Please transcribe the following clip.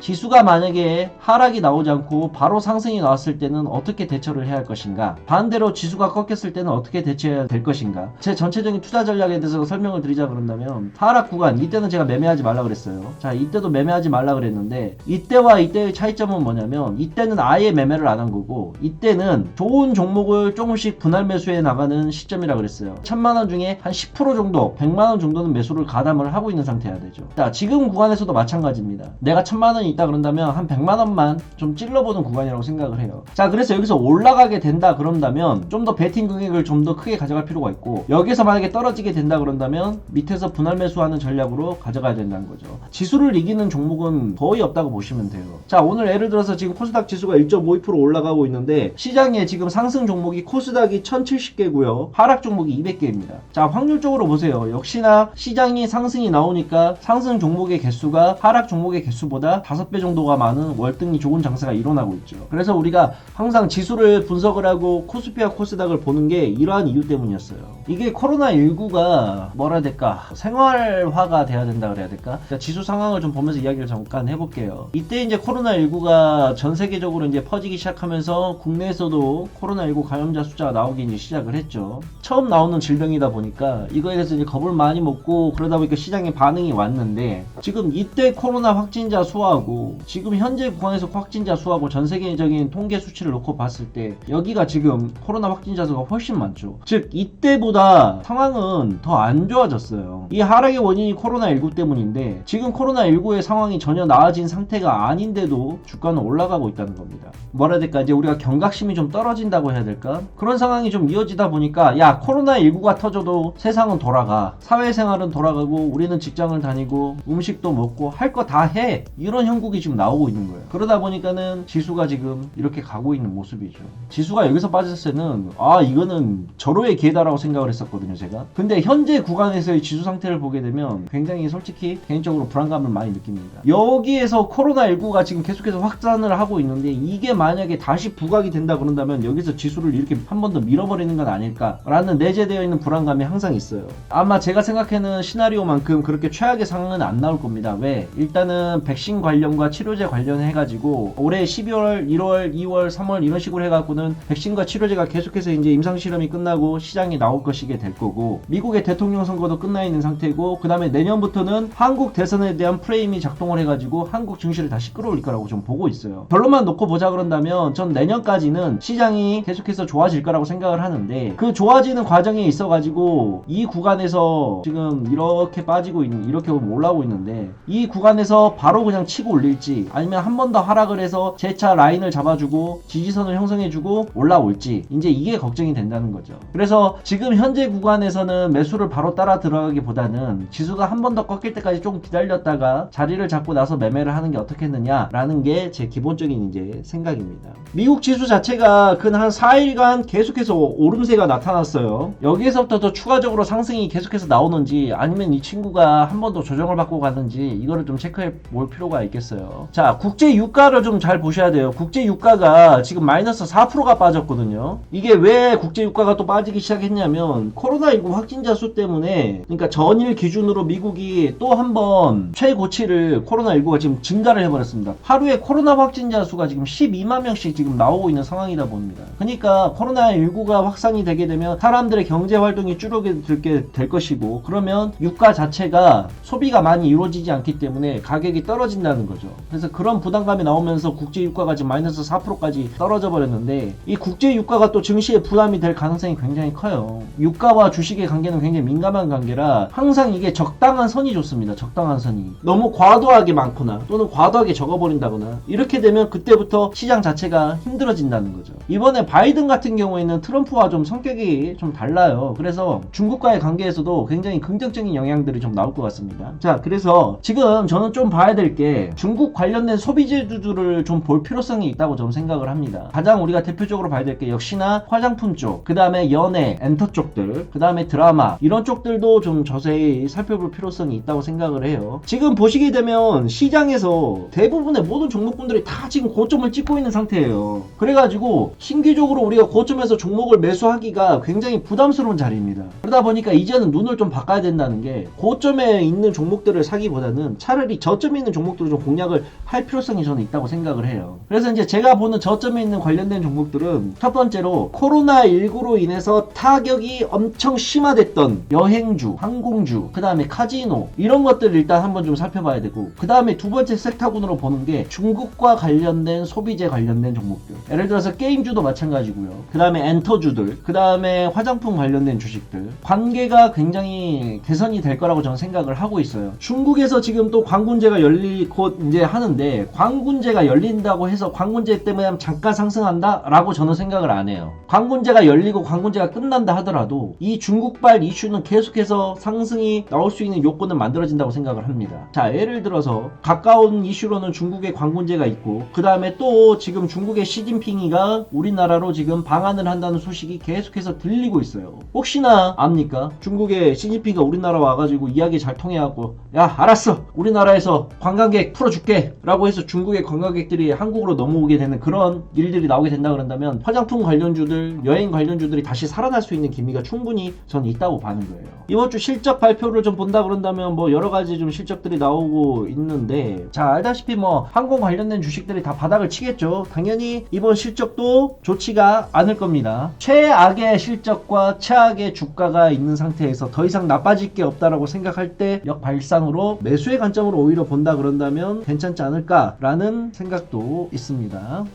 지수가 만약에 하락이 나오지 않고 바로 상승이 나왔을 때는 어떻게 대처를 해야 할 것인가, 반대로 지수가 꺾였을 때는 어떻게 대처해야 될 것인가, 제 전체적인 투자 전략에 대해서 설명을 드리자 그런다면, 하락 구간 이때는 제가 매매하지 말라 그랬어요. 자, 이때도 매매하지 말라 그랬는데 이때와 이때의 차이점은 뭐냐면, 이때는 아예 매매를 안 한 거고 이때는 좋은 종목을 조금씩 분할 매수해 나가는 시점이라 그랬어요. 1000만원 중에 한 10% 정도, 100만원 정도는 매수를 가담을 하고 있는 상태여야 되죠. 자, 지금 구간에서도 마찬가지입니다. 내가 1000만원이 있다 그런다면 한 100만원만 좀 찔러보는 구간이라고 생각을 해요. 자, 그래서 여기서 올라가게 된다 그런다면 좀 더 베팅 금액을 좀 더 크게 가져갈 필요가 있고, 여기서 만약에 떨어지게 된다 그런다면 밑에서 분할 매수하는 전략으로 가져가야 된다는 거죠. 지수를 이기는 종목은 거의 없다고 보시면 돼요. 자, 오늘 예를 들어서 지금 코스닥 지수가 1.52% 올라가고 있는데, 시장에 지금 상승 종목이 코스닥이 1070개고요 하락 종목이 200개입니다 자, 확률적으로 보세요. 역시나 시장이 상승이 나오니까 상승 종목의 개수가 하락 종목의 개수보다 5배 정도가 많은 월등히 좋은 장세가 일어나고 있죠. 그래서 우리가 항상 지수를 분석을 하고 코스피와 코스닥을 보는 게 이러한 이유 때문이었어요. 이게 코로나19가 뭐라 해야 될까, 생활화가 돼야 된다 그래야 될까. 그러니까 지수 상황을 좀 보면서 이야기를 잠깐 해볼게요. 이때 이제 코로나19가 전 세계적으로 이제 퍼지기 시작하면서 국내에서도 코로나19 감염자 숫자가 나오기 이제 시작을 했죠. 처음 나오는 질병이다 보니까 이거에 대해서 이제 겁을 많이 먹고, 그러다 보니까 시장에 반응이 왔는데, 지금 이때 코로나 확진자 수하고 지금 현재 구간에서 확진자 수하고 전 세계적인 통계 수치를 놓고 봤을 때 여기가 지금 코로나 확진자 수가 훨씬 많죠. 즉 이때보다 상황은 더 안 좋아졌어요. 이 하락의 원인이 코로나19 때문인데, 지금 코로나19의 상황이 전혀 나아진 상태가 아닌데도 주가는 올라가고 있다는 겁니다. 뭐라 해야 될까, 이제 우리가 경각심이 좀 떨어진다고 해야 될까, 그런 상황이 좀 이어지다 보니까, 야, 코로나19가 터져도 세상은 돌아가, 사회생활은 돌아가고 우리는 직장을 다니고 음식도 먹고 할 거 다 해, 이런 형국이 지금 나오고 있는 거예요. 그러다 보니까는 지수가 지금 이렇게 가고 있는 모습이죠. 지수가 여기서 빠졌을 때는 이거는 절호의 기회다라고 생각을 했었거든요, 제가. 근데 현재 구간에서의 지수 상태를 보게 되면 굉장히 솔직히 개인적으로 불안감을 많이 느낍니다. 여기에서 코로나19가 지금 계속해서 확산을 하고 있는데, 이게 만약에 다시 부각이 된다 그런다면 여기서 지수를 이렇게 한 번 더 밀어버리는 건 아닐까라는 내재되어 있는 불안감이 항상 있어요. 아마 제가 생각하는 시나리오만큼 그렇게 최악의 상황은 안 나올 겁니다. 왜? 일단은 백신 관련과 치료제 관련해가지고 올해 12월, 1월, 2월, 3월 이런 식으로 해갖고는 백신과 치료제가 계속해서 이제 임상실험이 끝나고 시장에 나올 것이게 될 거고, 미국의 대통령 선거도 끝나 있는 상태고, 그 다음에 내년부터는 한국 대선에 대한 프레임이 작동을 해가지고 한국 증시를 다시 끌어올릴 거라고 좀 보고 있어요. 결론만 놓고 보자 그런다면 전 내년까지는 시장이 계속해서 좋아질 거라고 생각을 하는데, 그 좋아지는 과정에 있어가지고 이 구간에서 지금 이렇게 빠지고 있는, 이렇게 올라오고 있는데, 이 구간에서 바로 그냥 치고 올릴지, 아니면 한 번 더 하락을 해서 재차 라인을 잡아주고 지지선을 형성해주고 올라올지, 이제 이게 걱정이 된다는 거죠. 그래서 지금 현재 구간에서는 매수를 바로 따라 들어가기보다는 지수가 한 번 더 꺾일 때까지 조금 기다렸다가 자리를 잡고 나서 매매를 하는 게 어떻겠느냐라는 게 제 기본적인 이제 생각입니다. 미국 지수 자체가 근 한 4일간 계속해서 오름세가 나타났어요. 여기에서부터 더 추가적으로 상승이 계속해서 나오는지, 아니면 이 친구가 한 번 더 조정을 받고 가는지, 이거를 좀 체크해 볼 필요가 있겠어요. 자, 국제 유가를 좀 잘 보셔야 돼요. 국제 유가가 지금 마이너스 4%가 빠졌거든요. 이게 왜 국제 유가가 또 빠지기 시작했냐면, 코로나19 확진자 수 때문에, 그러니까 전일 기준으로 미국이 또 한 번 최고치를 코로나19가 지금 증가를 해버렸습니다. 하루에 코로나 확진자 수가 지금 12만 명씩 지금 나오고 있는 상황이다 봅니다. 그러니까 코로나19가 확산이 되게 되면 사람들의 경제 활동이 줄어들게 될 것이고, 그러면 유가 자체가 소비가 많이 이루어지지 않기 때문에 가격이 떨어진다는 거죠. 그래서 그런 부담감이 나오면서 국제 유가가 지금 마이너스 4%까지 떨어져 버렸는데, 이 국제 유가가 또 증시에 부담이 될 가능성이 굉장히 커요. 유가와 주식의 관계는 굉장히 민감한 관계라 항상 이게 적당한 선이 좋습니다. 적당한 선이 너무 과도하게 많거나 또는 과도하게 적어버린다거나 이렇게 되면 그때부터 시장 자체가 힘들어진다는 거죠. 이번에 바이든 같은 경우에는 트럼프와 좀 성격이 좀 달라요. 그래서 중국과의 관계에서도 굉장히 긍정적인 영향들이 좀 나올 것 같습니다. 자, 그래서 지금 저는 좀 봐야 될 게 중국 관련된 소비재주들을 좀 볼 필요성이 있다고 좀 생각을 합니다. 가장 우리가 대표적으로 봐야 될 게 역시나 화장품 쪽, 그 다음에 연예, 엔터 쪽들, 그 다음에 드라마, 이런 쪽들도 좀 자세히 살펴볼 필요성이 있다고 생각을 해요. 지금 보시게 되면 시장에서 대부분의 모든 종목군들이 다 지금 고점을 찍고 있는 상태예요. 그래가지고 신규적으로 우리가 고점에서 종목을 매수하기가 굉장히 부담스러운 자리입니다. 그러다 보니까 이제는 눈을 좀 바꿔야 된다는 게, 고점에 있는 종목들을 사기보다는 차라리 저점에 있는 종목들을 좀 공략을 할 필요성이 저는 있다고 생각을 해요. 그래서 이제 제가 보는 저점에 있는 관련된 종목들은 첫 번째로 코로나19로 인해서 타격이 엄청 심화됐던 여행주, 항공주, 그 다음에 카지노 이런 것들을 일단 한번 좀 살펴봐야 되고, 그 다음에 두 번째 섹터군으로 보는 게 중국과 관련된 소비재 관련된 종목들, 예를 들어서 게임주도 마찬가지고요. 그 다음에 엔터주들, 그 다음에 화장품 관련된 주식들, 관계가 굉장히 개선이 될 거라고 저는 생각을 하고 있어요. 중국에서 지금 또 광군제가 곧 이제 하는데, 광군제가 열린다고 해서 광군제 때문에 잠깐 상승한다? 라고 저는 생각을 안 해요. 광군제가 열리고 광군제가 끝난다 하더라도 이 중국발 이슈는 계속해서 상승이 나올 수 있는 요건은 만들어진다고 생각을 합니다. 자, 예를 들어서 가까운 이슈로는 중국의 광군제가 있고, 그 다음에 또 지금 중국의 시진핑이가 우리나라로 지금 방한을 한다는 소식이 계속해서 들리고 있어요. 혹시나 압니까? 중국의 시진핑이가 우리나라 와가지고 이야기 잘 통해갖고, 야 알았어, 우리나라에서 관광객 풀어줄게 라고 해서 중국의 관광객들이 한국으로 넘어오게 되는 그런 일들이 나오게 된다 그런다면, 화장품 관련주들, 여행 관련주들이 다시 살아날 수 있는 기미가 충분히 저는 있다고 봐는 거예요. 이번 주 실적 발표를 좀 본다 그런다면 뭐 여러가지 좀 실적들이 나오고 있는데, 자 알다시피 뭐 항공 관련된 주식들이 다 바닥을 치겠죠. 당연히 이번 실적도 좋지가 않을 겁니다. 최악의 실적과 최악의 주가가 있는 상태에서 더 이상 나빠질 게 없다라고 생각할 때 역발상으로 매수의 관점으로 오히려 본다 그런다면 괜찮지 않을까라는 생각도 있습니다.